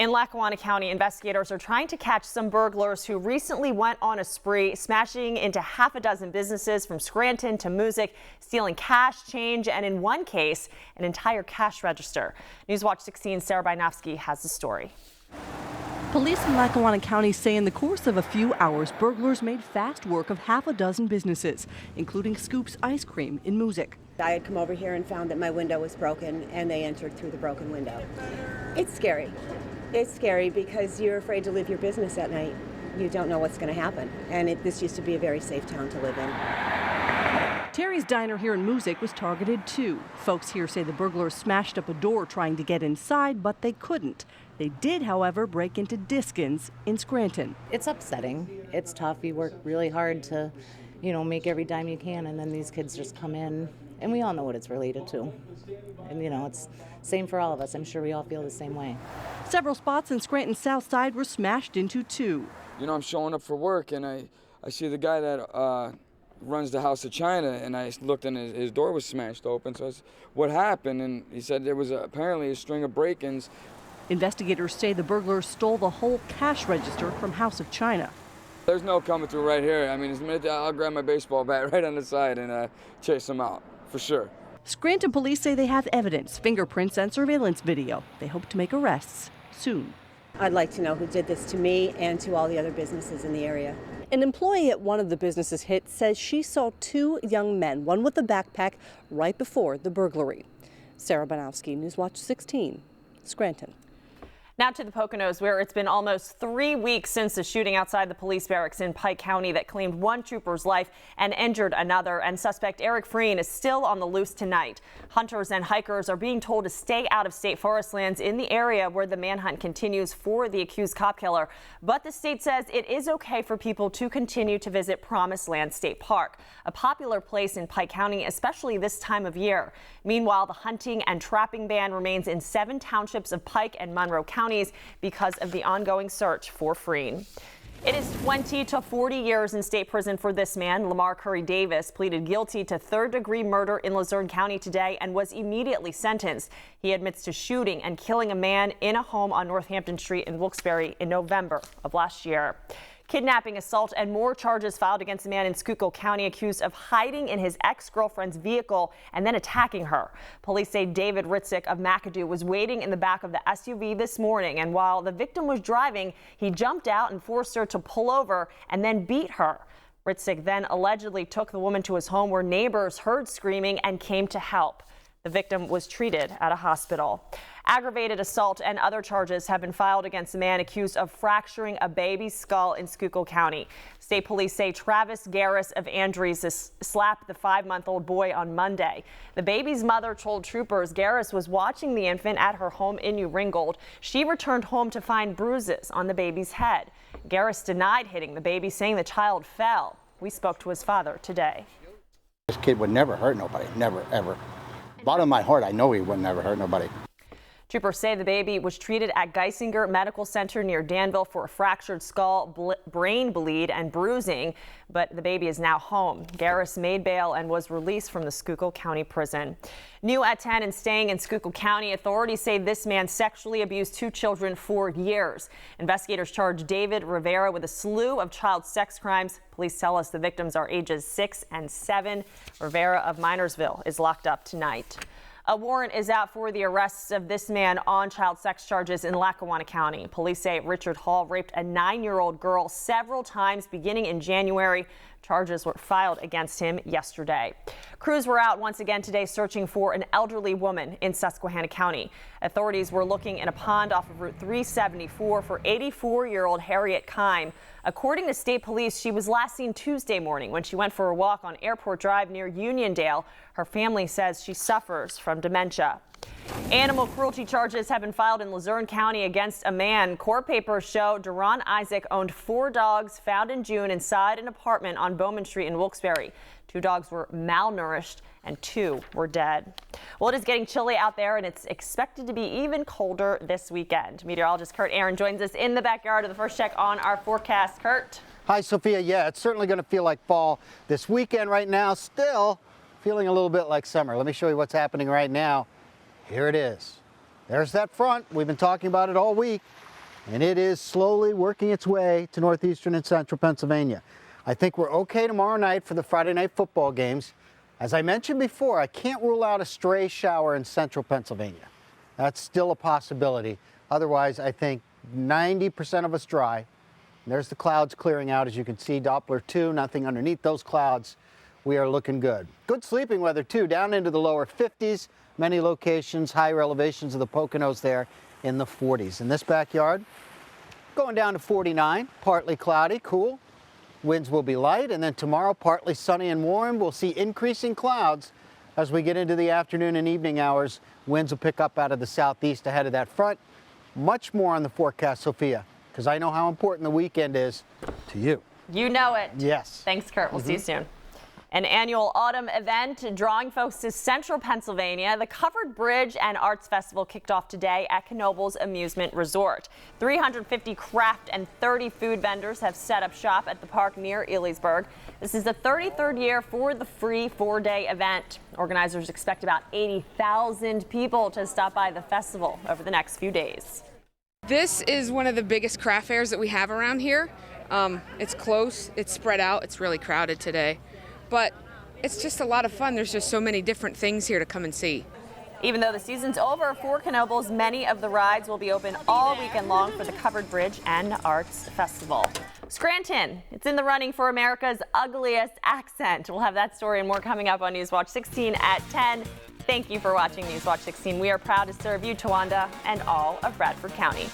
In Lackawanna County, investigators are trying to catch some burglars who recently went on a spree, smashing into half a dozen businesses from Scranton to Music, stealing cash, change, and in one case, an entire cash register. Newswatch 16's Sarah Bynofsky has the story. Police in Lackawanna County say in the course of a few hours, burglars made fast work of half a dozen businesses, including Scoop's Ice Cream in Music. I had come over here and found that my window was broken, and they entered through the broken window. It's scary. It's scary because you're afraid to leave your business at night. You don't know what's going to happen. And this used to be a very safe town to live in. Terry's Diner here in Music was targeted too. Folks here say the burglars smashed up a door trying to get inside, but they couldn't. They did, however, break into Diskin's in Scranton. It's upsetting. It's tough. You work really hard to, make every dime you can, and then these kids just come in, and we all know what it's related to. And, it's same for all of us. I'm sure we all feel the same way. Several spots in Scranton's south side were smashed into too. I'm showing up for work, and I see the guy that runs the House of China, and I looked and his door was smashed open. So I said, what happened? And he said there was apparently a string of break-ins. Investigators say the burglars stole the whole cash register from House of China. There's no coming through right here. I mean, I'll grab my baseball bat right on the side and chase them out, for sure. Scranton police say they have evidence, fingerprints, and surveillance video. They hope to make arrests soon. I'd like to know who did this to me and to all the other businesses in the area. An employee at one of the businesses hit says she saw two young men, one with a backpack, right before the burglary. Sarah Bynofsky, Newswatch 16, Scranton. Now to the Poconos, where it's been almost 3 weeks since the shooting outside the police barracks in Pike County that claimed one trooper's life and injured another. And suspect Eric Freen is still on the loose tonight. Hunters and hikers are being told to stay out of state forest lands in the area where the manhunt continues for the accused cop killer. But the state says it is okay for people to continue to visit Promised Land State Park, a popular place in Pike County, especially this time of year. Meanwhile, the hunting and trapping ban remains in 7 townships of Pike and Monroe counties because of the ongoing search for Freen. It is 20 to 40 years in state prison for this man. Lamar Curry Davis pleaded guilty to third-degree murder in Luzerne County today and was immediately sentenced. He admits to shooting and killing a man in a home on Northampton Street in Wilkes-Barre in November of last year. Kidnapping, assault, and more charges filed against a man in Schuylkill County accused of hiding in his ex-girlfriend's vehicle and then attacking her. Police say David Ritzik of McAdoo was waiting in the back of the SUV this morning, and while the victim was driving, he jumped out and forced her to pull over and then beat her. Ritzik then allegedly took the woman to his home where neighbors heard screaming and came to help. The victim was treated at a hospital. Aggravated assault and other charges have been filed against a man accused of fracturing a baby's skull in Schuylkill County. State police say Travis Garris of Andrews slapped the 5-month-old boy on Monday. The baby's mother told troopers Garris was watching the infant at her home in New Ringgold. She returned home to find bruises on the baby's head. Garris denied hitting the baby, saying the child fell. We spoke to his father today. This kid would never hurt nobody, never, ever. Bottom of my heart, I know he would never hurt nobody. Troopers say the baby was treated at Geisinger Medical Center near Danville for a fractured skull, brain bleed, and bruising, but the baby is now home. Garris made bail and was released from the Schuylkill County prison. New at 10 and staying in Schuylkill County, authorities say this man sexually abused 2 children for years. Investigators charge David Rivera with a slew of child sex crimes. Police tell us the victims are ages 6 and 7. Rivera of Minersville is locked up tonight. A warrant is out for the arrests of this man on child sex charges in Lackawanna County. Police say Richard Hall raped a 9-year-old girl several times beginning in January. Charges were filed against him yesterday. Crews were out once again today searching for an elderly woman in Susquehanna County. Authorities were looking in a pond off of Route 374 for 84-year-old Harriet Kime. According to state police, she was last seen Tuesday morning when she went for a walk on Airport Drive near Uniondale. Her family says she suffers from dementia. Animal cruelty charges have been filed in Luzerne County against a man. Court papers show Duron Isaac owned 4 dogs found in June inside an apartment on Bowman Street in Wilkes-Barre. 2 dogs were malnourished and 2 were dead. Well, it is getting chilly out there and it's expected to be even colder this weekend. Meteorologist Kurt Aaron joins us in the backyard of the First Check on our forecast. Kurt. Hi, Sophia. Yeah, it's certainly going to feel like fall this weekend right now. Still feeling a little bit like summer. Let me show you what's happening right now. Here it is. There's that front. We've been talking about it all week. and it is slowly working its way to northeastern and central Pennsylvania. I think we're okay tomorrow night for the Friday night football games. As I mentioned before, I can't rule out a stray shower in central Pennsylvania. That's still a possibility. Otherwise, I think 90% of us dry. There's the clouds clearing out, as you can see, Doppler 2, nothing underneath those clouds. We are looking good. Good sleeping weather, too, down into the lower 50s. Many locations, higher elevations of the Poconos there in the 40s. In this backyard, going down to 49, partly cloudy, cool. Winds will be light, and then tomorrow, partly sunny and warm. We'll see increasing clouds as we get into the afternoon and evening hours. Winds will pick up out of the southeast ahead of that front. Much more on the forecast, Sophia, because I know how important the weekend is to you. You know it. Yes. Thanks, Kurt. We'll see you soon. An annual autumn event drawing folks to central Pennsylvania. The Covered Bridge and Arts Festival kicked off today at Knobel's Amusement Resort. 350 craft and 30 food vendors have set up shop at the park near Elysburg. This is the 33rd year for the free 4-day event. Organizers expect about 80,000 people to stop by the festival over the next few days. This is one of the biggest craft fairs that we have around here. It's close, it's spread out, it's really crowded today. But it's just a lot of fun. There's just so many different things here to come and see. Even though the season's over for Knobel's, many of the rides will be open all weekend long for the Covered Bridge and Arts Festival. Scranton, it's in the running for America's ugliest accent. We'll have that story and more coming up on Newswatch 16 at 10. Thank you for watching Newswatch 16. We are proud to serve you, Towanda, and all of Bradford County.